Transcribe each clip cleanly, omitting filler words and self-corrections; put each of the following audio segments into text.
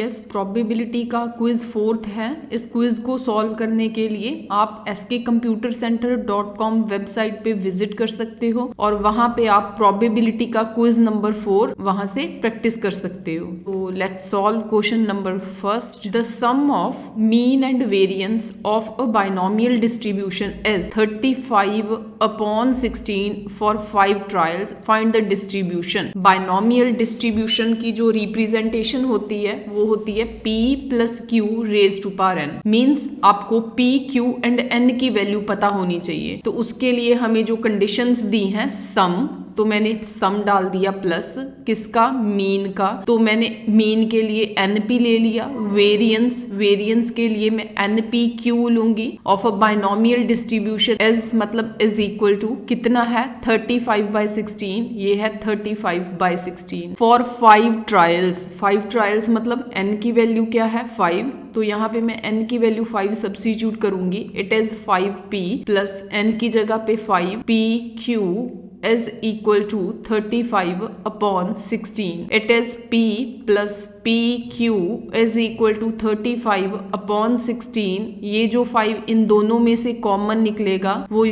Yes, probability का quiz 4th है। इस क्विज को सॉल्व करने के लिए आप skcomputercenter.com वेबसाइट पे विजिट कर सकते हो और वहां पे आप प्रोबेबिलिटी का क्विज नंबर 4 वहां से प्रैक्टिस कर सकते हो। तो let's solve question number first. The sum of mean and variance of a binomial distribution is 35/16 for 5 trials, find the distribution. Binomial distribution की जो रिप्रेजेंटेशन होती है वो होती है p plus q raise to power n। Means आपको p, q and n की value पता होनी चाहिए। तो उसके लिए हमें जो कंडीशंस दी हैं, सम, तो मैंने सम डाल दिया प्लस किसका, मीन का, तो मैंने मीन के लिए np ले लिया। वेरियंस के लिए मैं npq लूंगी। Of a binomial distribution is मतलब इज इक्वल टू कितना है, 35/16, ये है 35/16 फॉर 5 ट्रायल्स मतलब n की वैल्यू क्या है 5, तो यहाँ पे मैं n की वैल्यू 5 सब्स्टिट्यूट करूंगी। It is 5p plus n की जगह पे 5pq is equal to 35/16. It is p plus pq is equal to 35/16। ये जो 5 इन दोनों में से कॉमन निकलेगा वो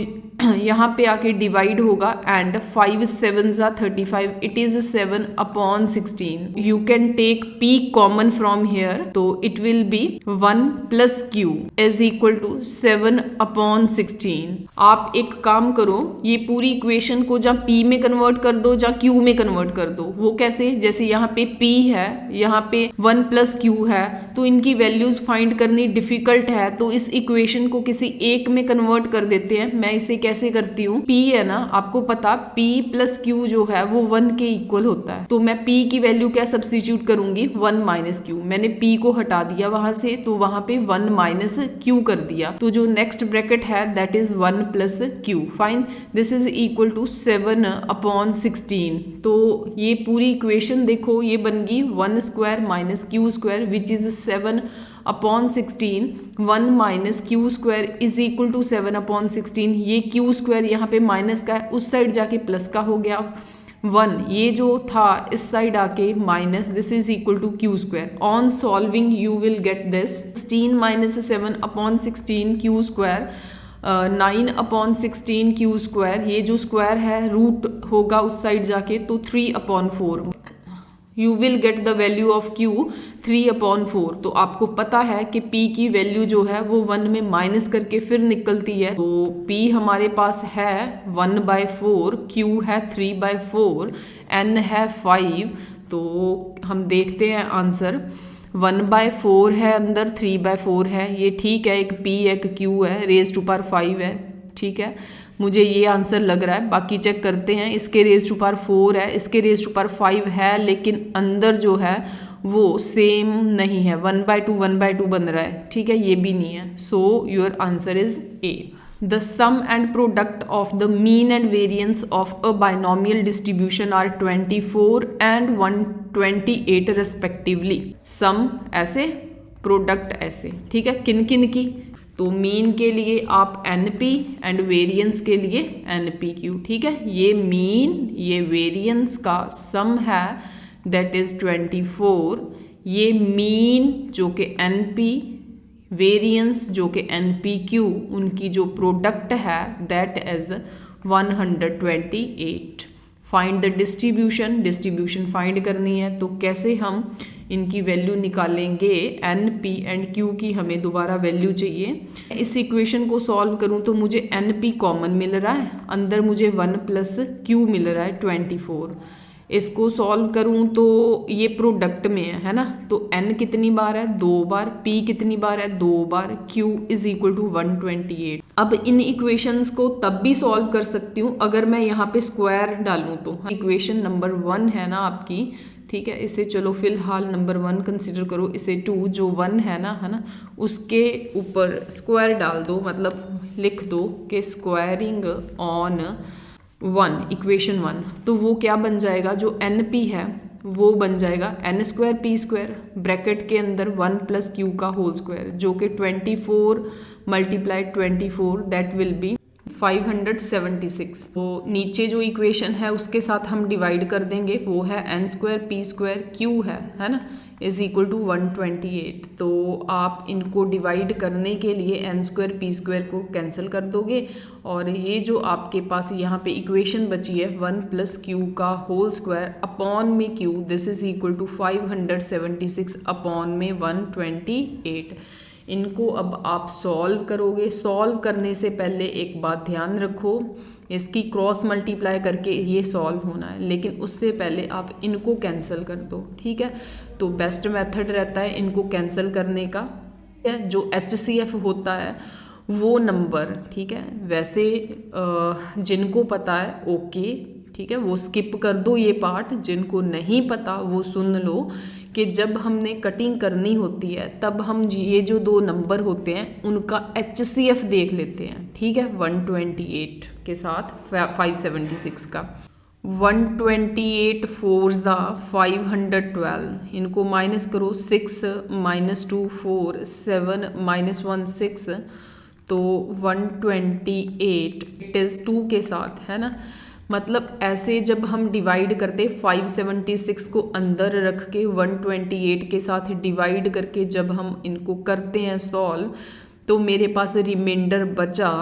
यहाँ पे आके डिवाइड होगा and 5 7s are 35, it is 7/16। You can take p common from here, तो it will be 1 plus q is equal to 7/16। आप एक काम करो, ये पूरी इक्वेशन को जहाँ p में कन्वर्ट कर दो जहाँ q में कन्वर्ट कर दो। वो कैसे, जैसे यहाँ पे p है, यहाँ पे 1 प्लस q है, तो इनकी वैल्यूज फाइंड करनी डिफिकल्ट है, तो इस इक्वेशन को किसी एक में कन्वर्ट कर देते हैं। मैं इसे कैसे करती हूँ, p है ना, आपको पता p प्लस q जो है वो 1 के इक्वल होता है, तो मैं p की वैल्यू क्या सब्स्टिट्यूट करूंगी, 1 माइनस q। मैंने p को हटा दिया वहां से, तो वहां पे 1 माइनस q कर दिया, तो जो नेक्स्ट ब्रैकेट है that is 1 plus q। Fine, this is equal to 7/16। तो ये पूरी इक्वेशन देखो, ये बन गई 1 square minus q square which is 7/16। 1 minus q square is equal to 7/16। ये क्यू स्क्वायर यहाँ पे माइनस का है, उस साइड जाके प्लस का हो गया 1, ये जो था इस साइड आके minus, this is equal to q square. On solving you will get this 16 minus 7/16 q square 9/16 q square, ये जो स्क्वायर है रूट होगा उस साइड जाके, तो 3/4। You will get the value of q 3/4। तो आपको पता है कि p की वैल्यू जो है वो 1 में माइनस करके फिर निकलती है, तो p हमारे पास है 1/4, q है 3/4, n है 5। तो हम देखते हैं आंसर, 1/4 है अंदर, 3/4 है, ये ठीक है, एक p एक q है, रेज टू पावर 5 है, ठीक है, मुझे ये आंसर लग रहा है। बाकी चेक करते हैं, इसके रेज टू पावर 4 है, इसके रेज टू पावर 5 है, लेकिन अंदर जो है वो सेम नहीं है, 1/2 1/2 बन रहा है, ठीक है, ये भी नहीं है। So your answer is a. The sum and product of the mean and variance of a binomial distribution are 24 and 128 respectively. Sum ऐसे, product ऐसे, ठीक है, किन किन की, तो मीन के लिए आप np एंड वेरियंस के लिए npq, ठीक है। ये मीन ये वेरियंस का सम है दैट इज 24, ये मीन जो कि np, वेरियंस जो कि npq, उनकी जो प्रोडक्ट है that is 128। Find the distribution find करनी है, तो कैसे हम इनकी वैल्यू निकालेंगे, एन पी एंड क्यू की हमें दोबारा वैल्यू चाहिए। इस इक्वेशन को सॉल्व करूं तो मुझे एन पी कॉमन मिल रहा है, अंदर मुझे 1 प्लस क्यू मिल रहा है 24। इसको सॉल्व करूं तो ये प्रोडक्ट में है ना, तो n कितनी बार है 2 बार, p कितनी बार है 2 बार, q इज इक्वल टू 128। अब इन इक्वेशंस को तब भी सॉल्व कर सकती हूँ अगर मैं यहाँ पे स्क्वायर डालूं तो। इक्वेशन नंबर 1 है ना आपकी, ठीक है, इसे चलो फिलहाल नंबर 1 कंसिडर करो, इसे 2 जो 1 है ना, उसके ऊपर स्क्वायर डाल दो, मतलब लिख दो कि स्क्वायरिंग ऑन 1, इक्वेशन 1, तो वो क्या बन जाएगा, जो NP है वो बन जाएगा n² p² ब्रैकेट के अंदर 1 प्लस q का होल स्क्वायर, जो कि 24 × 24 दैट विल बी 576। तो नीचे जो इक्वेशन है उसके साथ हम डिवाइड कर देंगे, वो है n² p² q है ना, इज इक्वल टू 128। तो आप इनको डिवाइड करने के लिए n² p² को कैंसिल कर दोगे और ये जो आपके पास यहाँ पे इक्वेशन बची है 1 + q का होल स्क्वायर अपॉन में q, this is equal to 576 upon में 128। इनको अब आप सॉल्व करोगे। सॉल्व करने से पहले एक बात ध्यान रखो, इसकी क्रॉस मल्टीप्लाई करके ये सॉल्व होना है, लेकिन उससे पहले आप इनको कैंसिल कर दो, ठीक है। तो बेस्ट मेथड रहता है इनको कैंसिल करने का, जो HCF होता है वो नंबर, ठीक है। वैसे जिनको पता है ओके, ठीक है, वो स्किप कर दो ये पार्ट। जिनको नहीं पता वो सुन लो कि जब हमने कटिंग करनी होती है तब हम ये जो दो नंबर होते हैं उनका HCF देख लेते हैं, ठीक है। 128 के साथ 576 का 128 4 512, इनको माइनस करो, 6 - 2 4 7 - 1 6, तो 128 इट इज़ 2 के साथ, है ना। मतलब ऐसे जब हम डिवाइड करते 576 को अंदर रख के 128 के साथ डिवाइड करके जब हम इनको करते हैं सॉल्व, तो मेरे पास रिमाइंडर बचा,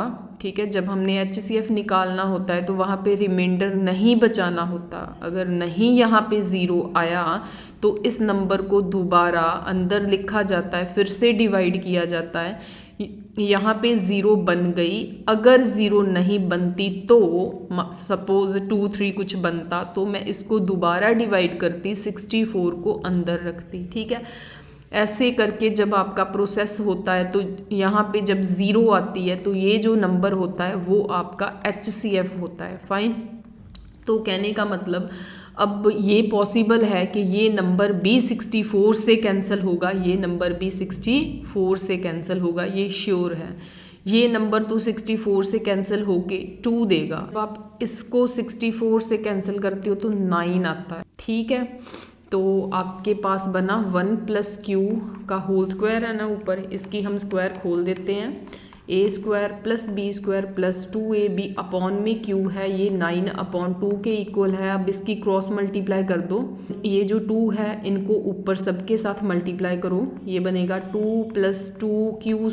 ठीक है। जब हमने HCF निकालना होता है तो वहाँ पे रिमाइंडर नहीं बचाना होता। अगर नहीं यहाँ पे ज़ीरो आया तो इस नंबर को दोबारा अंदर लिखा जाता है, फिर से डिवाइड किया जाता है। यहाँ पे ज़ीरो बन गई, अगर ज़ीरो नहीं बनती तो सपोज 2 3 कुछ बनता तो मैं इसको दोबारा डिवाइड करती, 64 को अंदर रखती, ठीक है। ऐसे करके जब आपका प्रोसेस होता है तो यहाँ पे जब ज़ीरो आती है तो ये जो नंबर होता है वो आपका HCF होता है, फाइन। तो कहने का मतलब अब ये पॉसिबल है कि ये नंबर भी 64 से कैंसिल होगा, ये नंबर भी 64 से कैंसिल होगा, ये श्योर है। ये नंबर तो 64 से कैंसिल होके 2 देगा। तो आप इसको 64 से कैंसिल करते हो तो 9 आता है, ठीक है। तो आपके पास बना 1 + q का होल स्क्वायर है ना ऊपर, इसकी हम स्क्वायर खोल देते हैं। a² + b² + 2ab अपॉन में q है, ये 9/2 के इक्वल है। अब इसकी क्रॉस मल्टीप्लाई कर दो, ये जो 2 है इनको ऊपर सबके साथ मल्टीप्लाई करो, ये बनेगा 2 + 2q²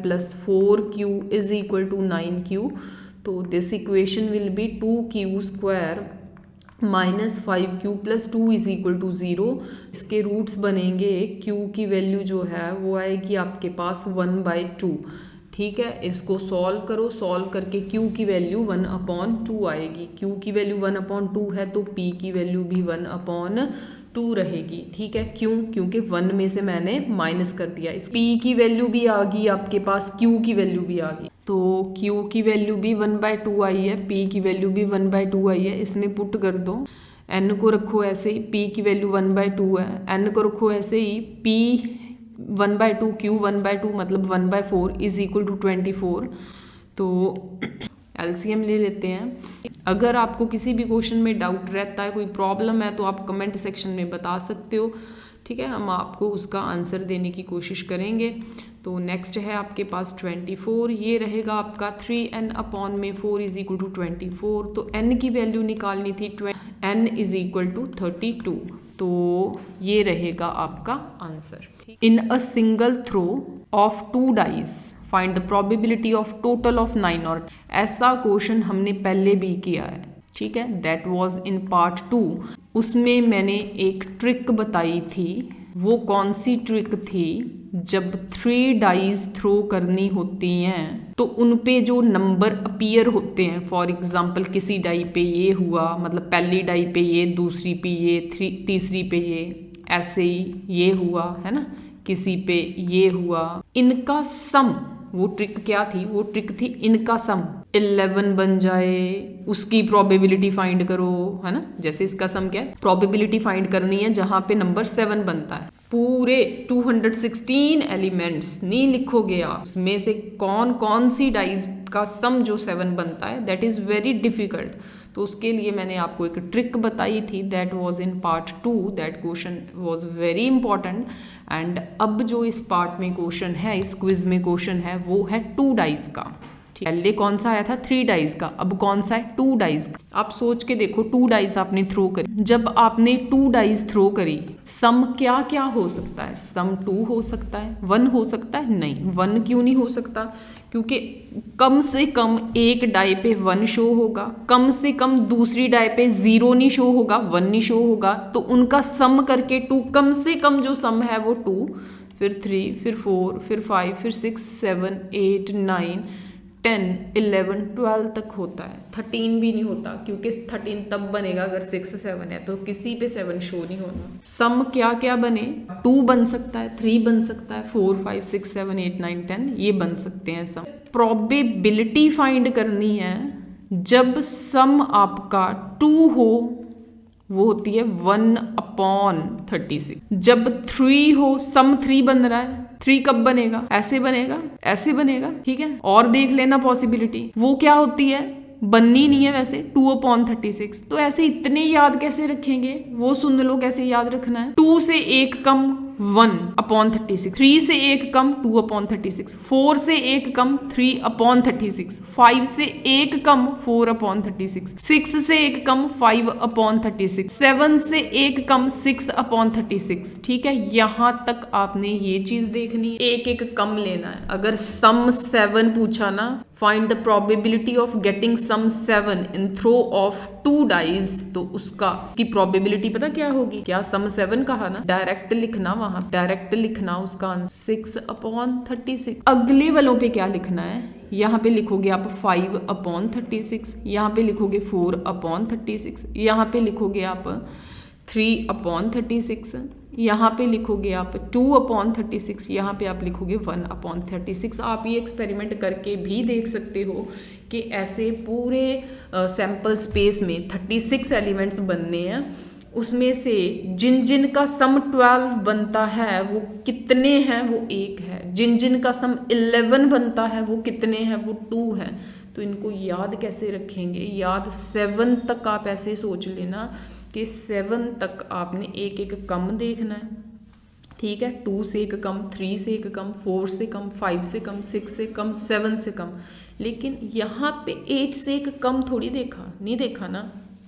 + 4q is equal to 9q। तो this equation will be 2q² - 5q + 2 is equal to 0। इसके रूट्स बनेंगे, q की वैल्यू जो है वो आएगी आपके पास 1/2, ठीक है। इसको सॉल्व करो, सॉल्व करके q की वैल्यू 1/2 आएगी। q की वैल्यू 1/2 है तो p की वैल्यू भी 1/2 रहेगी, ठीक है। क्यों? क्योंकि 1 में से मैंने माइनस कर दिया। इस p की वैल्यू भी आ गई आपके पास, q की वैल्यू भी आ गई, तो q की वैल्यू भी 1/2 आई है, p की वैल्यू भी 1/2 आई है। इसमें पुट कर दो, n को रखो ऐसे ही, p की वैल्यू 1/2 है, n को रखो ऐसे ही, p 1/2 q 1/2 मतलब 1/4 इज इक्वल टू 24। तो LCM ले लेते हैं। अगर आपको किसी भी क्वेश्चन में डाउट रहता है, कोई प्रॉब्लम है, तो आप कमेंट सेक्शन में बता सकते हो, ठीक है। हम आपको उसका आंसर देने की कोशिश करेंगे। तो नेक्स्ट है आपके पास 24, ये रहेगा आपका 3n/4 इज इक्वल टू 24। तो n की वैल्यू निकालनी थी, n इज इक्वल टू 32, तो ये रहेगा आपका answer. In a single throw of 2 dice find the probability of total of 9 और ऐसा क्वेश्चन हमने पहले भी किया है, ठीक है। That was in part 2। उसमें मैंने एक ट्रिक बताई थी। वो कौन सी ट्रिक थी? जब 3 डाइज थ्रो करनी होती हैं तो उन पे जो नंबर अपीयर होते हैं, फॉर एग्जांपल किसी डाई पे ये हुआ, मतलब पहली डाई पे ये, दूसरी पे ये, तीसरी पे ये, ऐसे ही ये हुआ, है ना, किसी पे ये हुआ, इनका सम। वो ट्रिक क्या थी? वो ट्रिक थी इनका सम 11 बन जाए, उसकी प्रोबेबिलिटी फाइंड करो, है ना। जैसे इसका सम क्या है, प्रोबेबिलिटी फाइंड करनी है जहां पे नंबर 7 बनता है। पूरे 216 एलिमेंट्स नहीं लिखोगे आप, उसमें से कौन कौन सी डाइज का सम जो 7 बनता है, दैट इज़ वेरी डिफिकल्ट। तो उसके लिए मैंने आपको एक ट्रिक बताई थी, that was in part 2। That question was very important. And अब जो इस पार्ट में क्वेश्चन है, इस क्विज में क्वेश्चन है, वो है 2 डाइज का, पहले कौन सा आया था 3 डाइज का, अब कौन सा है 2 डाइज का। आप सोच के देखो 2 डाइज आपने थ्रो करी, जब आपने 2 डाइज थ्रो करी सम क्या क्या हो सकता है, सम 2 हो सकता है, 1 हो सकता है, नहीं 1 क्यों नहीं हो सकता, क्योंकि कम से कम एक डाई पे 1 शो होगा, कम से कम दूसरी डाई पे 0 नहीं शो होगा, 1 नहीं शो होगा, तो उनका सम करके 2, कम से कम जो सम है वो 2, फिर 3, फिर 4, फिर 5, फिर 6, 7, 8, 9, 10, 11, 12 तक होता है। 13 भी नहीं होता, क्योंकि 13 तब बनेगा अगर 6, 7 है, तो किसी पे 7 शो नहीं होना। सम क्या क्या बने, 2 बन सकता है, 3 बन सकता है, 4, 5, 6, 7, 8, 9, 10 ये बन सकते हैं सम। प्रोबेबिलिटी फाइंड करनी है जब सम आपका 2 हो, वो होती है 1/36। जब 3 हो, सम 3 बन रहा है, 3 कब बनेगा, ऐसे बनेगा, ऐसे बनेगा, ठीक है। और देख लेना पॉसिबिलिटी, वो क्या होती है, बननी नहीं है वैसे, 2/36। तो ऐसे इतने याद कैसे रखेंगे, वो सुन लो कैसे याद रखना है। 2 से 1 कम 1/36, 3 से 1 कम 2/36, 4 से 1 कम 3/36, 5 से 1 कम 4/36, 6 से 1 कम 5/36, 7 से 1 कम 6/36, ठीक है। यहां तक आपने ये चीज देखनी, एक एक कम लेना है। अगर सम 7 पूछा ना, find the probability of getting sum 7 in throw of 2 dice, तो उसकी प्रोबेबिलिटी पता क्या होगी, क्या सम 7 कहा ना, डायरेक्ट लिखना, वहां डायरेक्ट लिखना उसका आंसर 6/36। अगले वालों पे क्या लिखना है, यहाँ पे लिखोगे आप 5/36, यहाँ पे लिखोगे 4/36, यहाँ पे लिखोगे आप 3/36, यहाँ पे लिखोगे आप 2/36, यहाँ पे आप लिखोगे 1/36। आप ये एक्सपेरिमेंट करके भी देख सकते हो कि ऐसे पूरे सैम्पल स्पेस में 36 एलिमेंट्स बनने हैं, उसमें से जिन जिन का सम 12 बनता है वो कितने हैं, वो 1 है। जिन जिन का सम 11 बनता है वो कितने हैं, वो 2 हैं। तो इनको याद कैसे रखेंगे, याद 7 तक आप ऐसे सोच लेना कि 7 तक आपने एक एक कम देखना है, ठीक है। 2 से 1 कम, 3 से 1 कम, 4 से कम, 5 से कम, 6 से कम, 7 से कम। लेकिन यहाँ पे 8 से 1 कम थोड़ी देखा, नहीं देखा ना।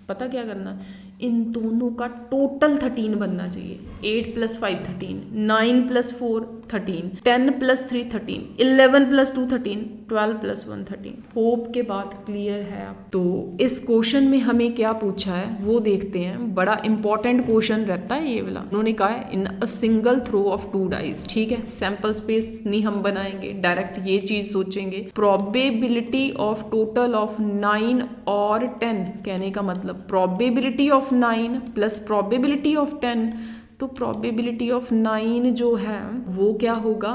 पता क्या करना, इन दोनों का टोटल 13 बनना चाहिए। 8 + 5 13, 9 + 4 13, 10 + 3 13, 11 + 2 13, 12 + 1 13। होप के बाद क्लियर है आप। तो इस क्वेश्चन में हमें क्या पूछा है वो देखते हैं। बड़ा इंपॉर्टेंट क्वेश्चन रहता है ये वाला। उन्होंने कहा है in a single throw of 2 dice, ठीक है। सैंपल स्पेस नहीं हम बनाएंगे, डायरेक्ट ये चीज सोचेंगे। प्रोबेबिलिटी ऑफ टोटल ऑफ 9 और 10, कहने का मतलब probability of 9 plus probability of 10, तो प्रोबेबिलिटी ऑफ 9 जो है वो क्या होगा,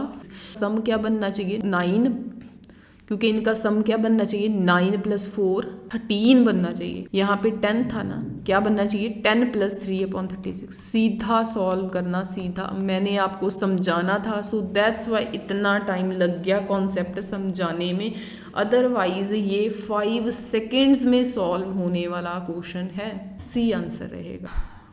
सम क्या बनना चाहिए 9, क्योंकि इनका सम क्या बनना चाहिए 9 + 4 13 बनना चाहिए। यहाँ पे 10 था ना, क्या बनना चाहिए 10 + 3/36। सीधा सॉल्व करना, सीधा मैंने आपको समझाना था, सो दैट्स वाई इतना टाइम लग गया कॉन्सेप्ट समझाने में। अदरवाइज ये 5 सेकेंड्स में सॉल्व होने वाला क्वेश्चन है। सी आंसर रहेगा।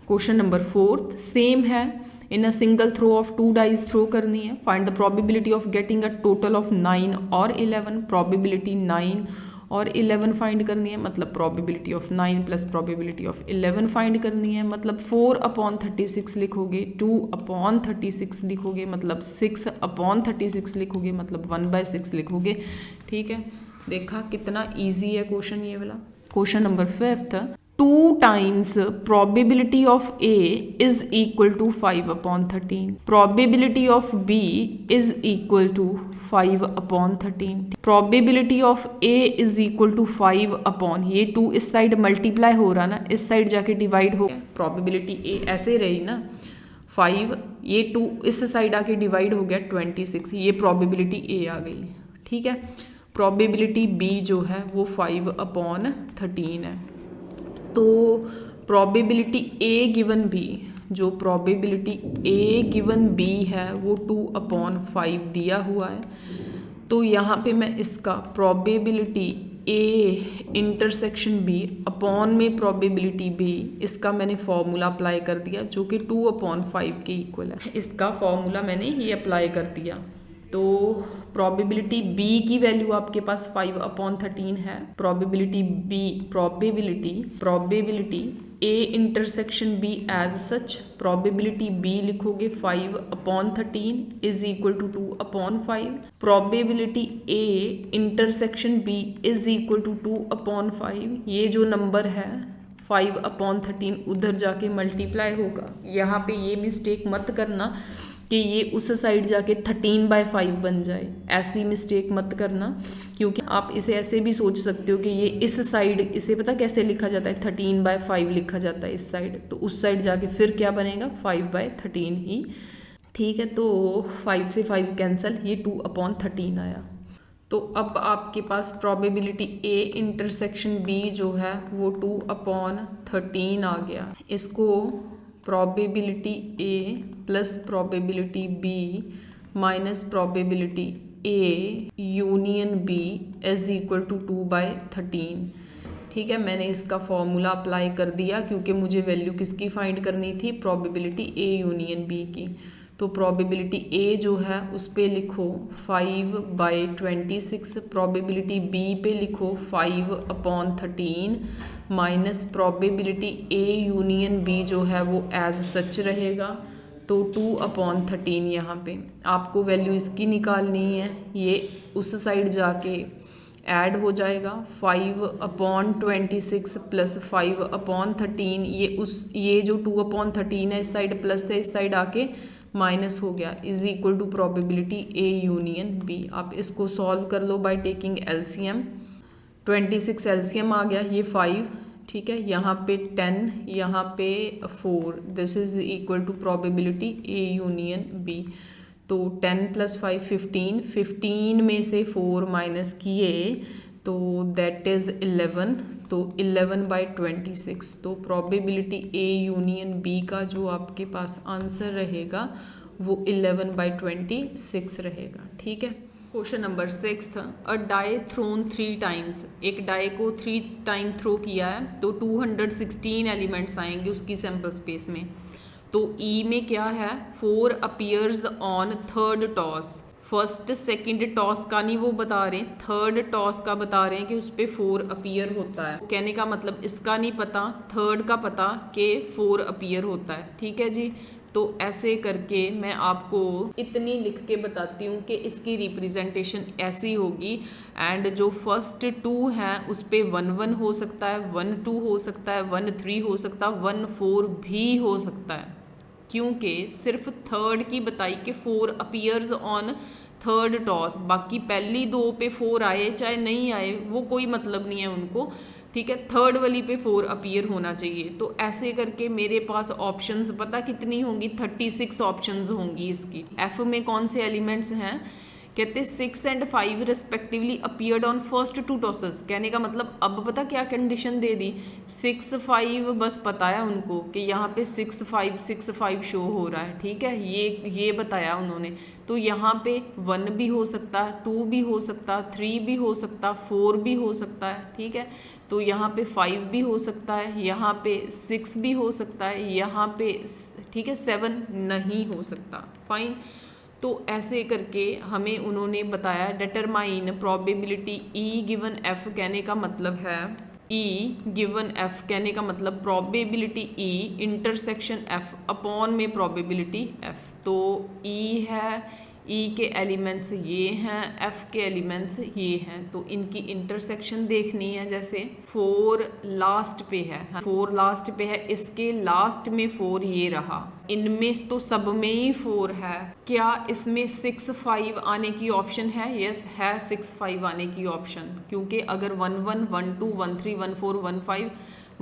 क्वेश्चन नंबर 4 सेम है। In a single throw of 2 dice throw करनी है। Find the probability of getting a total of 9 और 11। प्रोबेबिलिटी 9 और 11 फाइंड करनी है, मतलब probability of 9 plus probability of 11 find करनी है। मतलब 4/36 लिखोगे, 2/36 लिखोगे, मतलब 6/36 लिखोगे, मतलब 1/6 लिखोगे, ठीक है। देखा कितना ईजी है क्वेश्चन ये वाला। Question number 5, 2 times probability of A is equal to 5/13. Probability of B is equal to 5/13. Probability of A is equal to 5 ये 2 इस साइड मल्टीप्लाई हो रहा ना, इस साइड जाके डिवाइड हो, प्रोबेबिलिटी A ऐसे रही ना 5, ये 2 इस साइड आके डिवाइड हो गया 26, ये प्रोबेबिलिटी A आ गई, ठीक है। प्रोबेबिलिटी B जो है वो 5/13 है। तो प्रोबेबिलिटी A गिवन B, जो प्रोबेबिलिटी A गिवन B है वो 2/5 दिया हुआ है। तो यहाँ पे मैं इसका probability A intersection B upon में प्रोबेबिलिटी B, इसका मैंने फॉर्मूला अप्लाई कर दिया जो कि 2/5 के इक्वल है। इसका फॉर्मूला मैंने ये अप्लाई कर दिया। तो प्रोबेबिलिटी B की वैल्यू आपके पास 5/13 है। Probability A intersection B as such, probability B लिखोगे 5/13 is equal to 2/5। Probability A intersection B is equal to 2/5। ये जो नंबर है 5/13 उधर जाके मल्टीप्लाई होगा। यहाँ पे ये मिस्टेक मत करना कि ये उस साइड जाके 13/5 बन जाए, ऐसी मिस्टेक मत करना, क्योंकि आप इसे ऐसे भी सोच सकते हो कि ये इस साइड, इसे पता कैसे लिखा जाता है, 13/5 लिखा जाता है इस साइड, तो उस साइड जाके फिर क्या बनेगा 5/13 ही। ठीक है, तो 5 से 5 कैंसिल, ये 2/13 आया। तो अब आपके पास प्रोबेबिलिटी A इंटरसेक्शन B जो है वो 2/13 आ गया। इसको probability A plus probability B minus probability A union B is equal to 2/13। ठीक है, मैंने इसका फॉर्मूला अप्लाई कर दिया क्योंकि मुझे वैल्यू किसकी फाइंड करनी थी, प्रोबेबिलिटी A यूनियन B की। तो प्रोबेबिलिटी A जो है उस पे लिखो 5/26, प्रोबेबिलिटी B पे लिखो 5/13 minus probability A union B जो है वो एज सच रहेगा, तो 2/13 यहाँ पे आपको वैल्यू इसकी निकालनी है। ये उस साइड जाके ऐड हो जाएगा, 5/26 प्लस 5/13, ये जो 2/13 है इस साइड प्लस से इस साइड आके माइनस हो गया, is equal to probability A union B। आप इसको सॉल्व कर लो बाय टेकिंग LCM। 26 LCM आ गया, ये 5, ठीक है, यहाँ पे 10, यहाँ पे 4, this is equal to probability A union B। तो 10 प्लस 5 15, 15 में से 4 माइनस किए तो दैट इज़ 11, तो 11/26। तो प्रोबेबिलिटी A यूनियन B का जो आपके पास आंसर रहेगा वो 11/26 रहेगा। ठीक है, क्वेश्चन नंबर 6, अ डाई थ्रोन 3 टाइम्स, एक डाई को 3 टाइम थ्रो किया है तो 216 एलिमेंट्स आएंगे उसकी सैम्पल स्पेस में। तो E में क्या है, 4 appears on third toss. First second toss का नहीं वो बता रहे, थर्ड टॉस का बता रहे हैं कि उस पर 4 अपीयर होता है। कहने का मतलब इसका नहीं पता, थर्ड का पता कि 4 अपीयर होता है। ठीक है जी, तो ऐसे करके मैं आपको इतनी लिख के बताती हूँ कि इसकी रिप्रेजेंटेशन ऐसी होगी। एंड जो फर्स्ट 2 हैं उस पर 1 1 हो सकता है, 1 2 हो सकता है, 1 3 हो सकता है, 1 4 भी हो सकता है, क्योंकि सिर्फ थर्ड की बताई कि 4 अपीयर्स ऑन थर्ड टॉस। बाकी पहली 2 पे 4 आए चाहे नहीं आए वो कोई मतलब नहीं है उनको। ठीक है, थर्ड वाली पे 4 अपीयर होना चाहिए। तो ऐसे करके मेरे पास ऑप्शंस पता कितनी होंगी, 36 ऑप्शंस होंगी इसकी। एफ में कौन से एलिमेंट्स हैं, कहते 6 and 5 respectively appeared on first 2 tosses. कहने का मतलब अब पता क्या कंडीशन दे दी, 6 5 बस पता है उनको कि यहाँ पे 6 5 शो हो रहा है। ठीक है, ये बताया उन्होंने। तो यहाँ पे 1 भी हो सकता है, 2 भी हो सकता है, 3 भी हो सकता है, 4 भी हो सकता है। ठीक है, तो यहाँ पे 5 भी हो सकता है, यहाँ पे 6 भी हो सकता है, यहाँ पे ठीक है 7 नहीं हो सकता। फाइन, तो ऐसे करके हमें उन्होंने बताया determine probability E given F। कहने का मतलब है E गिवन F, कहने का मतलब probability E intersection F upon में प्रोबेबिलिटी F। तो E है, E के एलिमेंट्स ये हैं, F के एलिमेंट्स ये हैं, तो इनकी इंटरसेक्शन देखनी है। जैसे 4 लास्ट पे है, 4 लास्ट पे है, इसके लास्ट में 4 ये रहा, इनमें तो सब में ही 4 है। क्या इसमें 6 5 आने की ऑप्शन है? यस है, 6 5 आने की ऑप्शन, क्योंकि अगर 1 1 1 2 1 3 1 4 1 5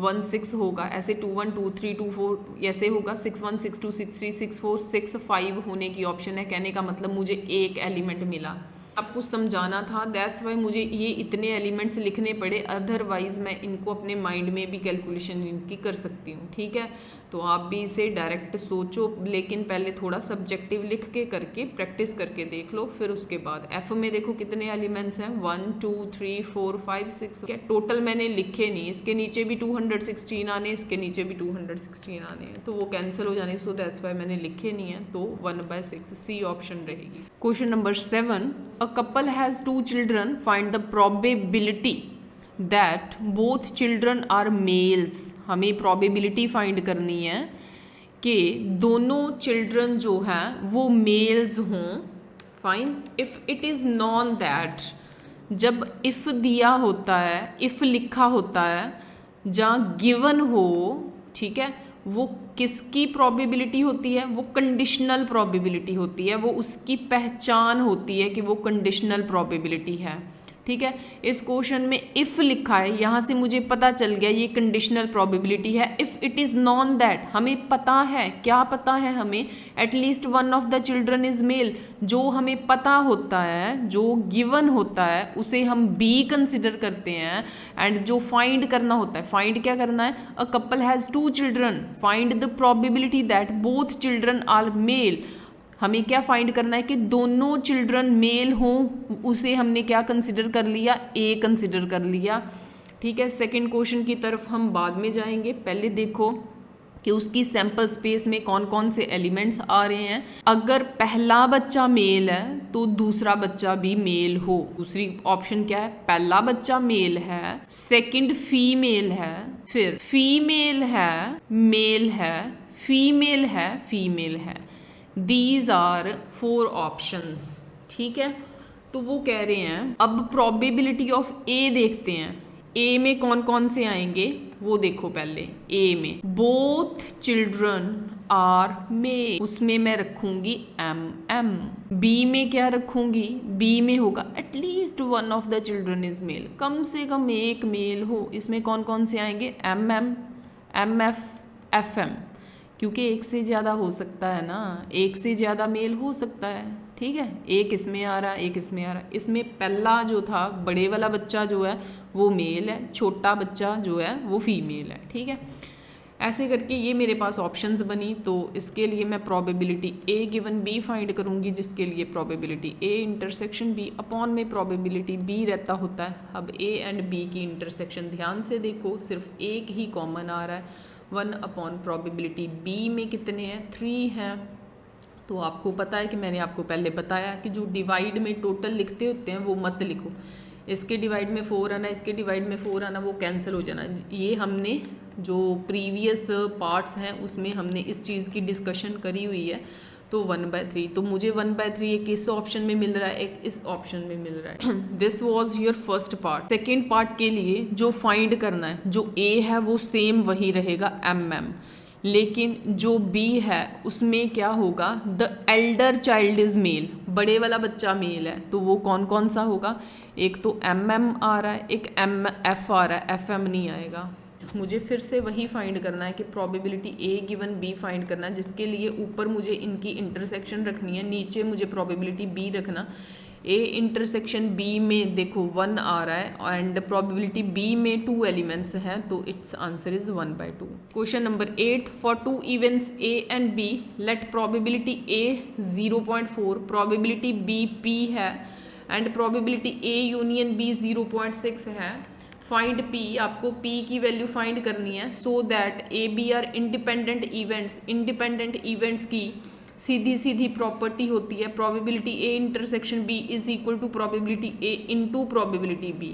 1 6 होगा, ऐसे 2 1 2 3 2 4 ऐसे होगा, 6 1 6 2 6 3 6 4 6 5 होने की ऑप्शन है। कहने का मतलब मुझे एक एलिमेंट मिला। अब कुछ समझाना था, दैट्स वाई मुझे ये इतने एलिमेंट्स लिखने पड़े, अदरवाइज मैं इनको अपने माइंड में भी कैलकुलेशन इनकी कर सकती हूँ। ठीक है, तो आप भी इसे डायरेक्ट सोचो, लेकिन पहले थोड़ा सब्जेक्टिव लिख के करके प्रैक्टिस करके देख लो। फिर उसके बाद एफ में देखो कितने एलिमेंट्स हैं, 1 2 3 4 5 6। क्या टोटल मैंने लिखे नहीं, इसके नीचे भी 216 आने, इसके नीचे भी 216 आने हैं, तो वो कैंसिल हो जाने, सो दैट्स वाई मैंने लिखे नहीं है। तो 1/6 सी ऑप्शन रहेगी। Question number 7, a couple has 2 children, find the probability that both children are males. हमें प्रोबेबिलिटी फाइंड करनी है कि दोनों चिल्ड्रन जो हैं वो मेल्स हों। Fine, if it is known that, जब इफ़ दिया होता है, इफ़ लिखा होता है, जहाँ गिवन हो, ठीक है, वो किसकी प्रोबेबिलिटी होती है, वो कंडीशनल प्रोबेबिलिटी होती है, वो उसकी पहचान होती है कि वो कंडीशनल प्रोबेबिलिटी है। ठीक है, इस क्वेश्चन में इफ़ लिखा है, यहाँ से मुझे पता चल गया ये कंडीशनल प्रोबेबिलिटी है। If it is known that, हमें पता है, क्या पता है हमें, at least one of the children is male. जो हमें पता होता है, जो गिवन होता है, उसे हम बी कंसिडर करते हैं। एंड जो फाइंड करना होता है, फाइंड क्या करना है, a couple has 2 children, find the probability that both children are male. हमें क्या फाइंड करना है कि दोनों चिल्ड्रन मेल हों, उसे हमने क्या कंसिडर कर लिया, ए कंसिडर कर लिया। ठीक है, सेकंड क्वेश्चन की तरफ हम बाद में जाएंगे, पहले देखो कि उसकी सैंपल स्पेस में कौन कौन से एलिमेंट्स आ रहे हैं। अगर पहला बच्चा मेल है तो दूसरा बच्चा भी मेल हो। दूसरी ऑप्शन क्या है, पहला बच्चा मेल है, सेकंड फीमेल है, फिर फीमेल है, मेल है, फीमेल है, फीमेल है। These are 4 options। ठीक है, तो वो कह रहे हैं अब प्रोबेबिलिटी ऑफ ए देखते हैं। ए में कौन कौन से आएंगे वो देखो। पहले ए में बोथ चिल्ड्रन आर मेल, उसमें मैं रखूंगी एम। बी में क्या रखूंगी, बी में होगा at least one of the children is male, कम से कम एक मेल हो। इसमें कौन कौन से आएंगे, एम एफ एम, क्योंकि एक से ज़्यादा हो सकता है ना, एक से ज़्यादा मेल हो सकता है। ठीक है, एक इसमें आ रहा है, एक इसमें आ रहा है। इसमें पहला जो था, बड़े वाला बच्चा जो है वो मेल है, छोटा बच्चा जो है वो फीमेल है। ठीक है, ऐसे करके ये मेरे पास ऑप्शंस बनी। तो इसके लिए मैं probability A given B find करूँगी, जिसके लिए probability A intersection B upon में प्रोबेबिलिटी बी रहता होता है। अब ए एंड बी की इंटरसेक्शन ध्यान से देखो, सिर्फ एक ही कॉमन आ रहा है, 1 अपॉन प्रोबेबिलिटी बी में कितने हैं, 3 हैं। तो आपको पता है कि मैंने आपको पहले बताया कि जो डिवाइड में टोटल लिखते होते हैं वो मत लिखो। इसके डिवाइड में 4 आना, इसके डिवाइड में 4 आना, वो कैंसिल हो जाना। ये हमने जो प्रीवियस पार्ट्स हैं उसमें हमने इस चीज़ की डिस्कशन करी हुई है। तो 1/3, तो मुझे 1/3 एक इस ऑप्शन में मिल रहा है, एक इस ऑप्शन में मिल रहा है। This was your first part. Second part के लिए जो फाइंड करना है, जो ए है वो सेम वही रहेगा एम, लेकिन जो बी है उसमें क्या होगा, the Elder child is male, बड़े वाला बच्चा मेल है। तो वो कौन कौन सा होगा, एक तो एम आ रहा है, एक एम एफ आ रहा है, एफ नहीं आएगा। मुझे फिर से वही फाइंड करना है कि probability A given B find करना है, जिसके लिए ऊपर मुझे इनकी इंटरसेक्शन रखनी है, नीचे मुझे प्रोबेबिलिटी बी रखना। ए इंटरसेक्शन बी में देखो 1 आ रहा है एंड प्रोबेबिलिटी बी में 2 एलिमेंट्स हैं, तो it's answer is 1/2। Question number 8, for 2 events A and B let probability A 0.4, probability B P है and probability A union B 0.6 है। फाइंड पी, आपको पी की वैल्यू फाइंड करनी है so that A B are independent events. Independent events की सीधी सीधी property होती है probability A intersection B is equal to probability A into probability B.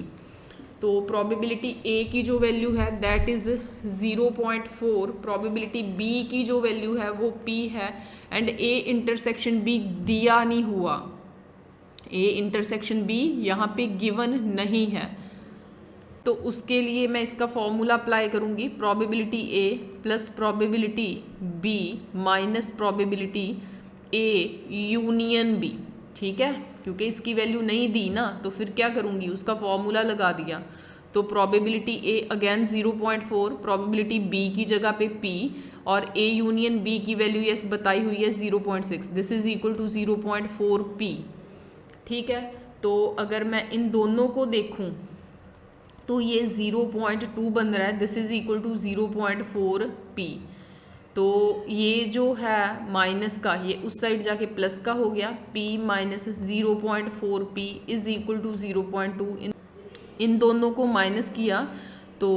तो प्रोबेबिलिटी ए की जो वैल्यू है दैट इज 0.4, प्रोबेबिलिटी बी की जो वैल्यू है वो पी है एंड ए इंटरसेक्शन बी दिया नहीं हुआ, ए इंटरसेक्शन बी यहाँ पे गिवन नहीं है। तो उसके लिए मैं इसका फॉर्मूला अप्लाई करूँगी, probability A plus probability B minus probability A union B. ठीक है, क्योंकि इसकी वैल्यू नहीं दी ना, तो फिर क्या करूँगी, उसका फॉर्मूला लगा दिया। तो probability A again 0.4, probability B की जगह पे पी और ए यूनियन बी की वैल्यू यस बताई हुई है 0.6, this is equal to 0.4 P. ठीक है, तो अगर मैं इन दोनों को देखूँ तो ये 0.2 बन रहा है, this is equal to 0.4 P. तो ये जो है माइनस का, ये उस साइड जाके प्लस का हो गया, p minus 0.4p is equal to 0.2। इन दोनों को माइनस किया तो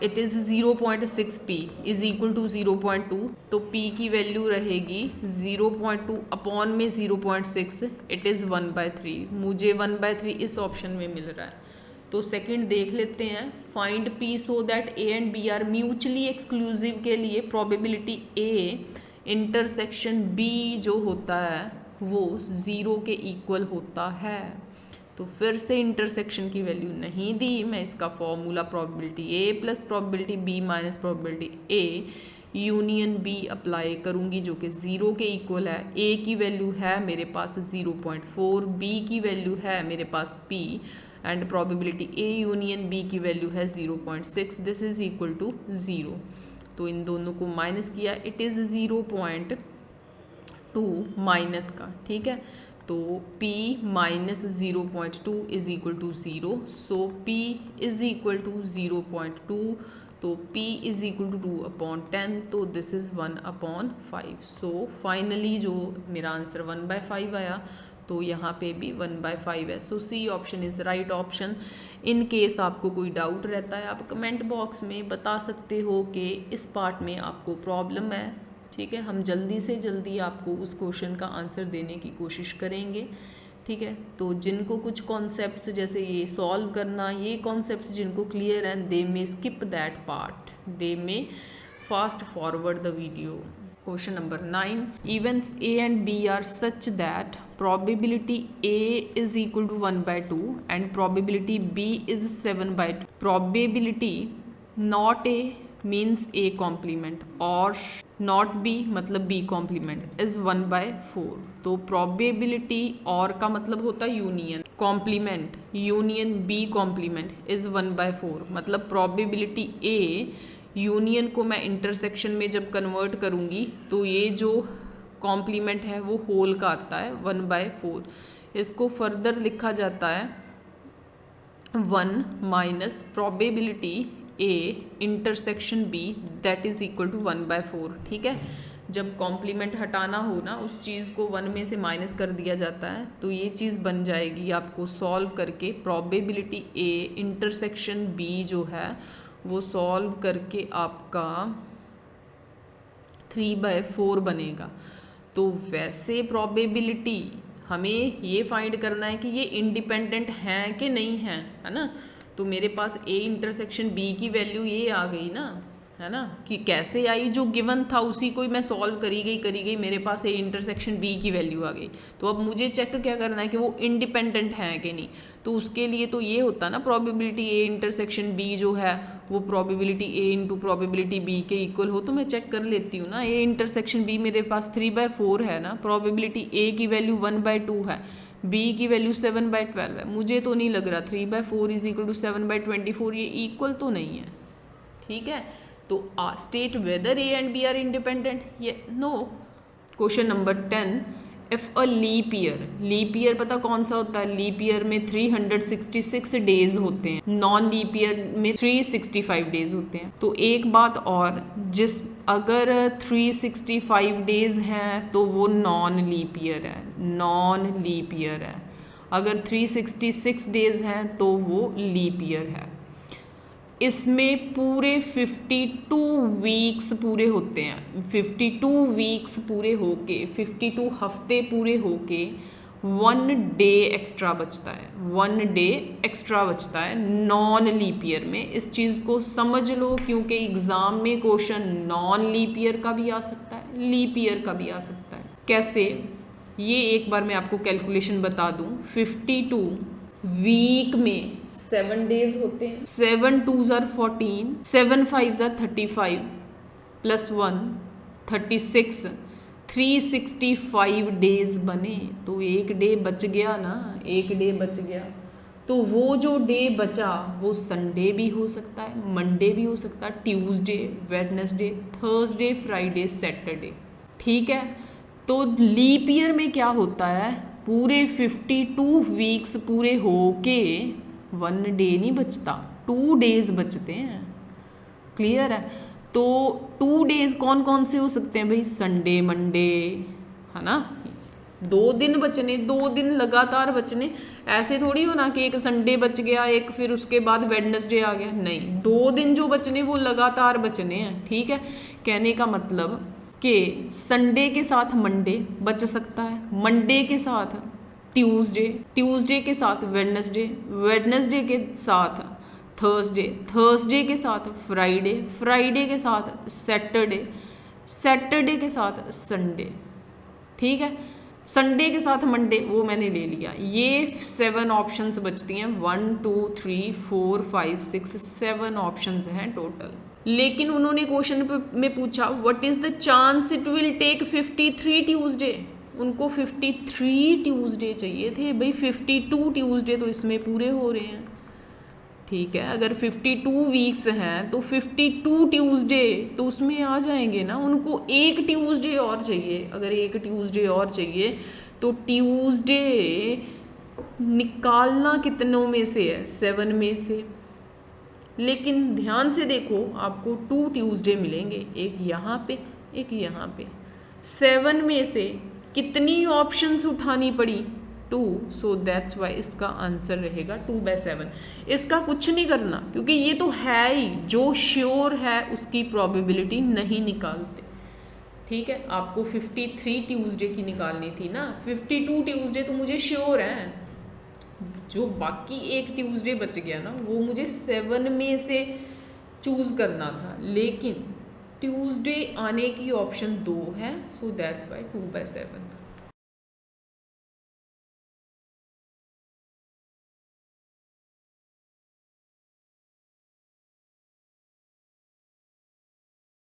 it is 0.6p is equal to 0.2। तो p की वैल्यू रहेगी 0.2 अपॉन में 0.6, इट इज़ 1/3। मुझे 1/3 इस ऑप्शन में मिल रहा है। तो सेकंड देख लेते हैं, find p so that a and b are mutually exclusive के लिए प्रोबेबिलिटी a इंटरसेक्शन b जो होता है वो 0 के इक्वल होता है। तो फिर से इंटरसेक्शन की वैल्यू नहीं दी, मैं इसका formula probability a plus probability b minus probability a union b apply करूँगी जो कि 0 के इक्वल है। a की वैल्यू है मेरे पास 0.4, b की वैल्यू है मेरे पास p and probability a union b की वैल्यू है 0.6, दिस इज इक्वल टू 0। तो इन दोनों को माइनस किया, इट इज़ 0.2 माइनस का, ठीक है। तो p minus 0.2 is equal to 0, so p is equal to 0.2, तो p इज इक्वल टू 2/10, तो दिस इज़ 1/5। सो फाइनली जो मेरा आंसर 1/5 आया, तो यहाँ पे भी 1/5 है। So C option is right option. In case आपको कोई डाउट रहता है आप कमेंट बॉक्स में बता सकते हो कि इस पार्ट में आपको प्रॉब्लम है, ठीक है। हम जल्दी से जल्दी आपको उस क्वेश्चन का आंसर देने की कोशिश करेंगे, ठीक है। तो जिनको कुछ कॉन्सेप्ट्स जैसे ये सॉल्व करना, ये कॉन्सेप्ट्स जिनको क्लियर हैं, they may skip that part, they may fast forward the video. Question number 9. Events A and B are such that probability A is equal to 1/2 and probability B is 7/2. Probability not A means A complement or not B मतलब B complement is 1/4. तो probability और का मतलब होता है union, complement union B complement is 1/4, मतलब probability A union को मैं इंटरसेक्शन में जब कन्वर्ट करूँगी तो ये जो कॉम्प्लीमेंट है वो होल का आता है 1/4। इसको फर्दर लिखा जाता है 1 minus probability A intersection B that is equal to 1/4, ठीक है। जब कॉम्प्लीमेंट हटाना हो ना, उस चीज़ को 1 में से माइनस कर दिया जाता है, तो ये चीज़ बन जाएगी आपको सॉल्व करके प्रोबेबिलिटी A इंटरसेक्शन B जो है वो सॉल्व करके आपका 3/4 बनेगा। तो वैसे प्रोबेबिलिटी हमें ये फाइंड करना है कि ये इंडिपेंडेंट हैं कि नहीं हैं, है ना। तो मेरे पास A इंटरसेक्शन B की वैल्यू ये आ गई ना, है ना, कि कैसे आई, जो गिवन था उसी को ही मैं सॉल्व करी गई, मेरे पास A इंटरसेक्शन B की वैल्यू आ गई। तो अब मुझे चेक क्या करना है कि वो इंडिपेंडेंट हैं कि नहीं। तो उसके लिए तो ये होता ना प्रोबेबिलिटी A इंटरसेक्शन B जो है वो probability A into probability B के इक्वल हो। तो मैं चेक कर लेती हूँ ना, A इंटरसेक्शन B मेरे पास 3/4 है ना, प्रोबेबिलिटी A की वैल्यू 1/2 है, B की वैल्यू 7/12 है। मुझे तो नहीं लग रहा 3/4 इज इक्वल टू 7/24 ये इक्वल तो नहीं है, ठीक है। तो state whether A and B are independent, ये no. Question number 10, if a leap year पता कौन सा होता है, लीप ईयर में 366 डेज होते हैं, नॉन लीप ईयर में 365 डेज होते हैं। तो एक बात और, अगर 365 डेज हैं तो वो नॉन लीप ईयर है, अगर 366 डेज हैं तो वो लीप ईयर है। इसमें पूरे 52 वीक्स पूरे होते हैं, 52 वीक्स पूरे होके, 52 हफ्ते पूरे होके 1 डे एक्स्ट्रा बचता है, 1 डे एक्स्ट्रा बचता है नॉन लीप ईयर में। इस चीज़ को समझ लो, क्योंकि एग्ज़ाम में क्वेश्चन नॉन लीप ईयर का भी आ सकता है, लीप ईयर का भी आ सकता है। कैसे, ये एक बार मैं आपको कैलकुलेशन बता दूं। 52 वीक में 7 डेज होते हैं, 7 2s are 14, 7 5s are 35 plus 1 36, 365 days बने। तो एक डे बच गया ना, एक डे बच गया। तो वो जो डे बचा वो संडे भी हो सकता है, मंडे भी हो सकता है, Tuesday, Wednesday, Thursday, Friday, Saturday, ठीक है। तो लीप ईयर में क्या होता है, पूरे 52 वीक्स पूरे होके 1 डे नहीं बचता, 2 डेज बचते हैं, क्लियर है। तो 2 डेज कौन कौन से हो सकते हैं भाई, संडे मंडे, है ना, 2 दिन बचने, 2 दिन लगातार बचने। ऐसे थोड़ी हो ना कि एक संडे बच गया, एक फिर उसके बाद वेडनेसडे आ गया, नहीं, 2 दिन जो बचने वो लगातार बचने हैं। ठीक है, कहने का मतलब कि संडे के साथ मंडे बच सकता है, मंडे के साथ ट्यूसडे, ट्यूसडे के साथ वेडनेसडे, वेडनेसडे के साथ थर्सडे, थर्सडे के साथ फ्राइडे, फ्राइडे के साथ सैटरडे, सैटरडे के साथ संडे। ठीक है, संडे के साथ मंडे वो मैंने ले लिया। ये 7 ऑप्शंस बचती हैं, 1 2 3 4 5 6 7 ऑप्शंस हैं टोटल। लेकिन उन्होंने क्वेश्चन में पूछा what is the chance it will take 53 Tuesday. उनको 53 ट्यूसडे चाहिए थे भाई, 52 ट्यूसडे तो इसमें पूरे हो रहे हैं। ठीक है, अगर 52 वीक्स हैं तो 52 ट्यूसडे तो उसमें आ जाएंगे ना। उनको एक ट्यूसडे और चाहिए, अगर एक ट्यूसडे और चाहिए तो ट्यूसडे निकालना कितनों में से है, 7 में से। लेकिन ध्यान से देखो, आपको 2 ट्यूसडे मिलेंगे, एक यहाँ पे एक यहाँ पे। 7 में से कितनी ऑप्शंस उठानी पड़ी, 2, सो दैट्स वाई इसका आंसर रहेगा 2/7। इसका कुछ नहीं करना, क्योंकि ये तो है ही, जो श्योर है उसकी प्रोबेबिलिटी नहीं निकालते। ठीक है, आपको 53 ट्यूसडे की निकालनी थी ना, 52 ट्यूसडे तो मुझे श्योर है, जो बाकी एक ट्यूसडे बच गया ना वो मुझे 7 में से चूज़ करना था, लेकिन ट्यूसडे आने की ऑप्शन 2 है, सो दैट्स वाई 2/7।